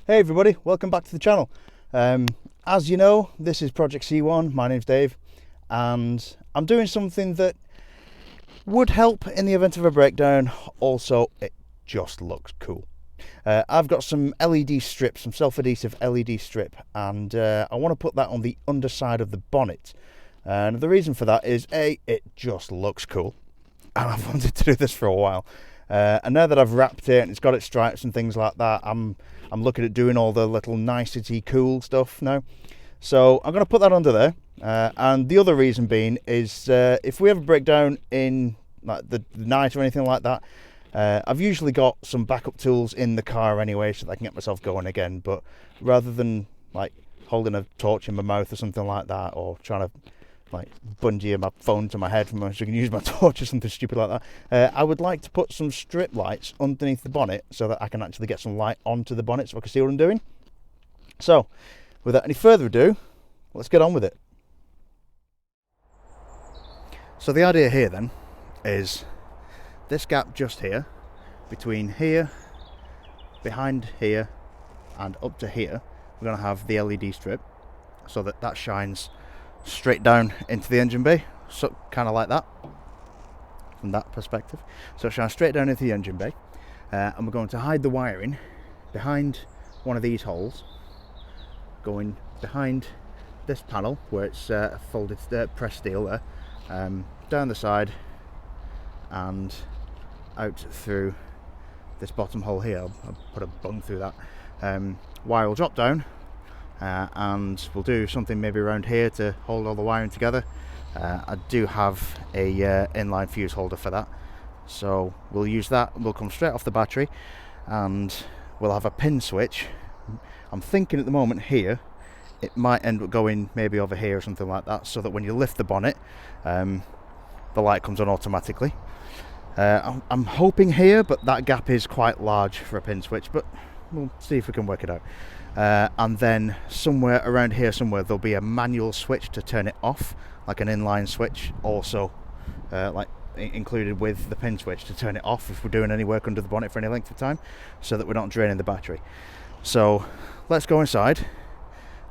Hey everybody, welcome back to the channel. As you know, this is Project C1, my name's Dave, and I'm doing something that would help in the event of a breakdown. Also, it just looks cool. I've got some LED strips, some self-adhesive LED strip, and I want to put that on the underside of the bonnet. And the reason for that is A, it just looks cool, and I've wanted to do this for a while. And now that I've wrapped it and it's got its stripes and things like that, I'm looking at doing all the little nicety cool stuff now. So I'm going to put that under there. And the other reason being is if we have a breakdown in like the night or anything like that, I've usually got some backup tools in the car anyway, so that I can get myself going again. But rather than like holding a torch in my mouth or something like that, or trying to like bungee my phone to my head so I can use my torch or something stupid like that, I would like to put some strip lights underneath the bonnet so that I can actually get some light onto the bonnet so I can see what I'm doing. So without any further ado, let's get on with it. So the idea here then is this gap just here, between here, behind here and up to here, we're going to have the LED strip so that shines straight down into the engine bay, so kind of like that from that perspective. So it shines straight down into the engine bay, and we're going to hide the wiring behind one of these holes, going behind this panel where it's folded pressed steel there, down the side and out through this bottom hole here. I'll put a bung through that. Wire will drop down, and we'll do something maybe around here to hold all the wiring together. I do have a inline fuse holder for that, so we'll use that. We'll come straight off the battery and we'll have a pin switch. I'm thinking at the moment here it might end up going maybe over here or something like that, so that when you lift the bonnet, the light comes on automatically. I'm hoping here, but that gap is quite large for a pin switch, but we'll see if we can work it out. And then somewhere around here somewhere there'll be a manual switch to turn it off, like an inline switch, also like included with the pin switch to turn it off if we're doing any work under the bonnet for any length of time, so that we're not draining the battery. So let's go inside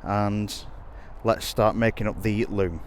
and let's start making up the loom.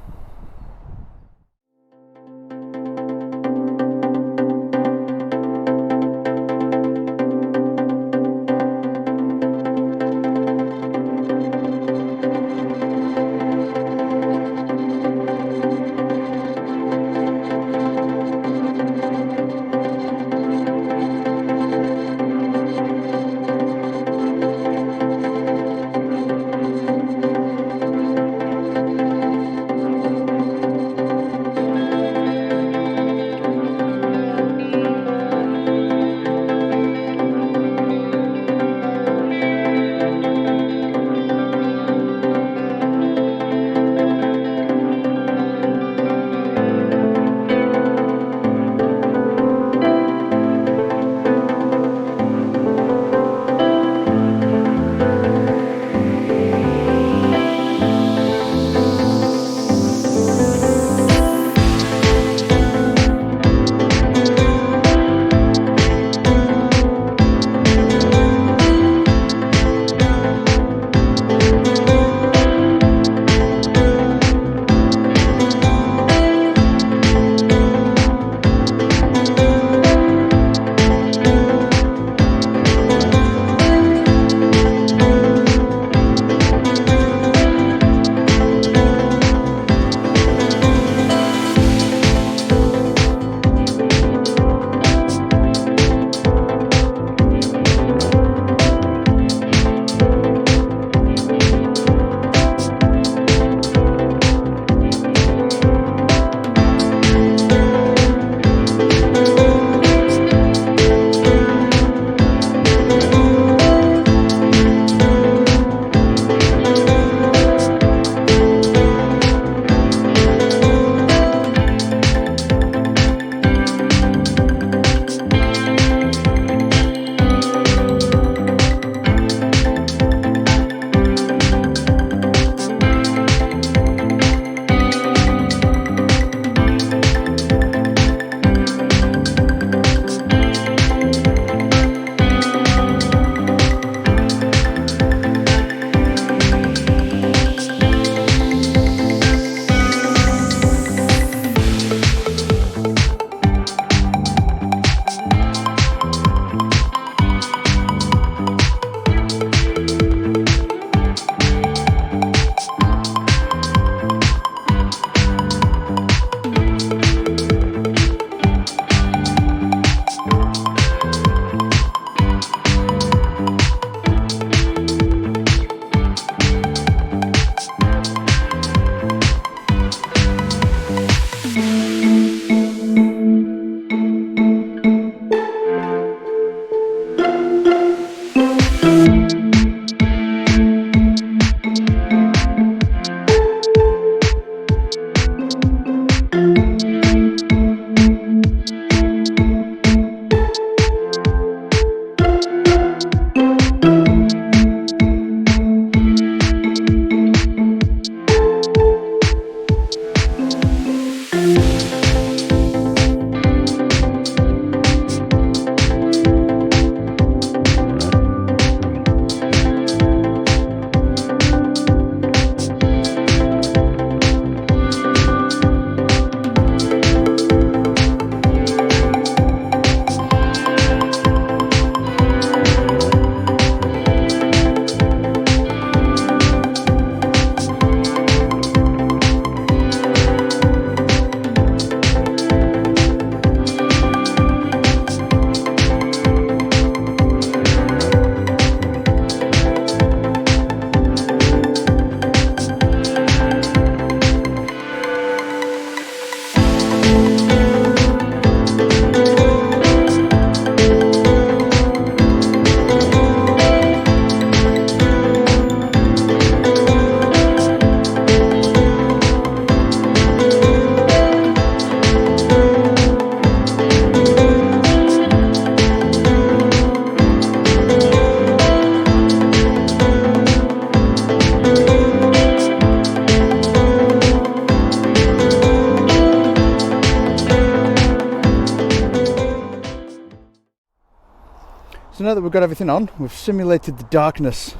now that we've got everything on, we've simulated the darkness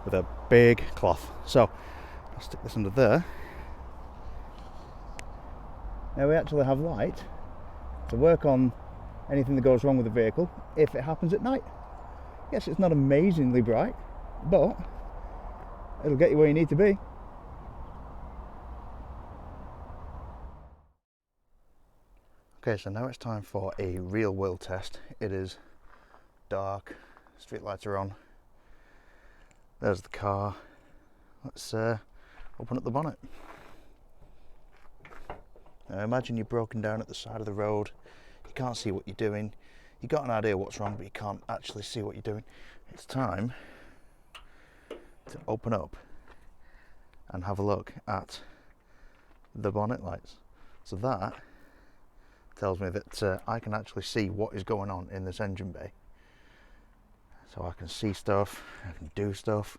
with a big cloth. So I'll stick this under there. Now we actually have light to work on anything that goes wrong with the vehicle if it happens at night. Yes, it's not amazingly bright, but it'll get you where you need to be. Okay, so now it's time for a real world test. It is dark, street lights are on. There's the car. Let's open up the bonnet. Now imagine you're broken down at the side of the road. You can't see what you're doing. You got an idea what's wrong, but you can't actually see what you're doing. It's time to open up and have a look at the bonnet lights. So that tells me that I can actually see what is going on in this engine bay. So I can see stuff, I can do stuff.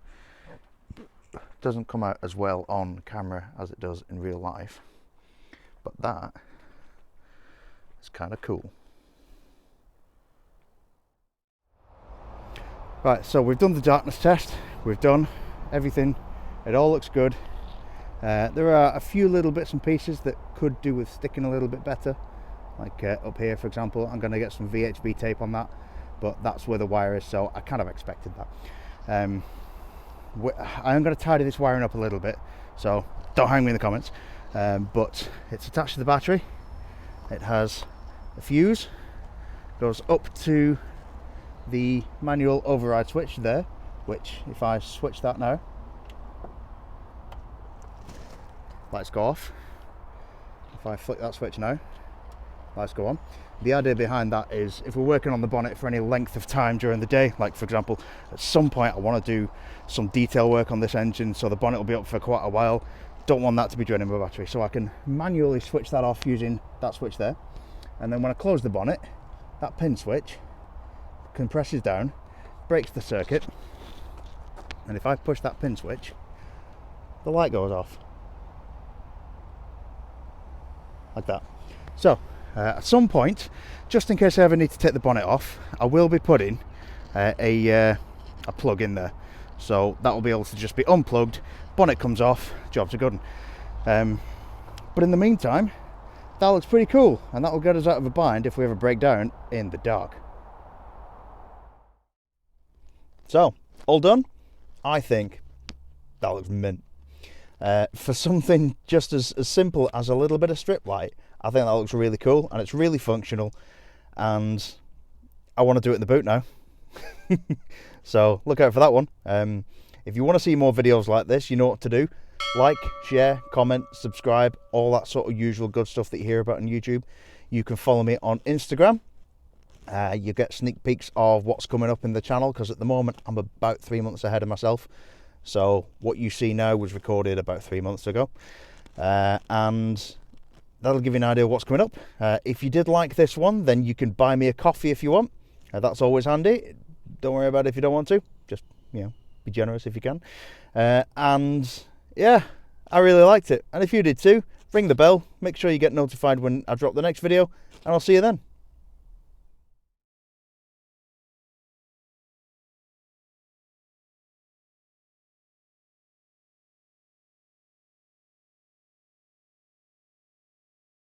It doesn't come out as well on camera as it does in real life, but that is kind of cool. Right, so we've done the darkness test, we've done everything, it all looks good. There are a few little bits and pieces that could do with sticking a little bit better. Like up here, for example, I'm going to get some VHB tape on that, but that's where the wire is, so I kind of expected that. I am going to tidy this wiring up a little bit, so don't hang me in the comments. But it's attached to the battery. It has a fuse, goes up to the manual override switch there, which if I switch that now, lights go off. If I flick that switch now, lights go on. The idea behind that is if we're working on the bonnet for any length of time during the day, like for example at some point I want to do some detail work on this engine, so the bonnet will be up for quite a while, don't want that to be draining my battery, so I can manually switch that off using that switch there. And then when I close the bonnet, that pin switch compresses down, breaks the circuit, and if I push that pin switch, the light goes off like that. So at some point, just in case I ever need to take the bonnet off, I will be putting a plug in there, so that will be able to just be unplugged, bonnet comes off, jobs are good. But in the meantime, that looks pretty cool, and that will get us out of a bind if we ever break down in the dark. So all done. I think that looks mint. For something just as simple as a little bit of strip light, I think that looks really cool, and it's really functional, and I want to do it in the boot now. So look out for that one. If you want to see more videos like this, you know what to do. Like, share, comment, subscribe, all that sort of usual good stuff that you hear about on YouTube. You can follow me on Instagram. You get sneak peeks of what's coming up in the channel, because at the moment I'm about 3 months ahead of myself. So what you see now was recorded about 3 months ago. And that'll give you an idea of what's coming up. If you did like this one, then you can buy me a coffee if you want. That's always handy. Don't worry about it if you don't want to. Just, you know, be generous if you can. And yeah, I really liked it. And if you did too, ring the bell. Make sure you get notified when I drop the next video. And I'll see you then.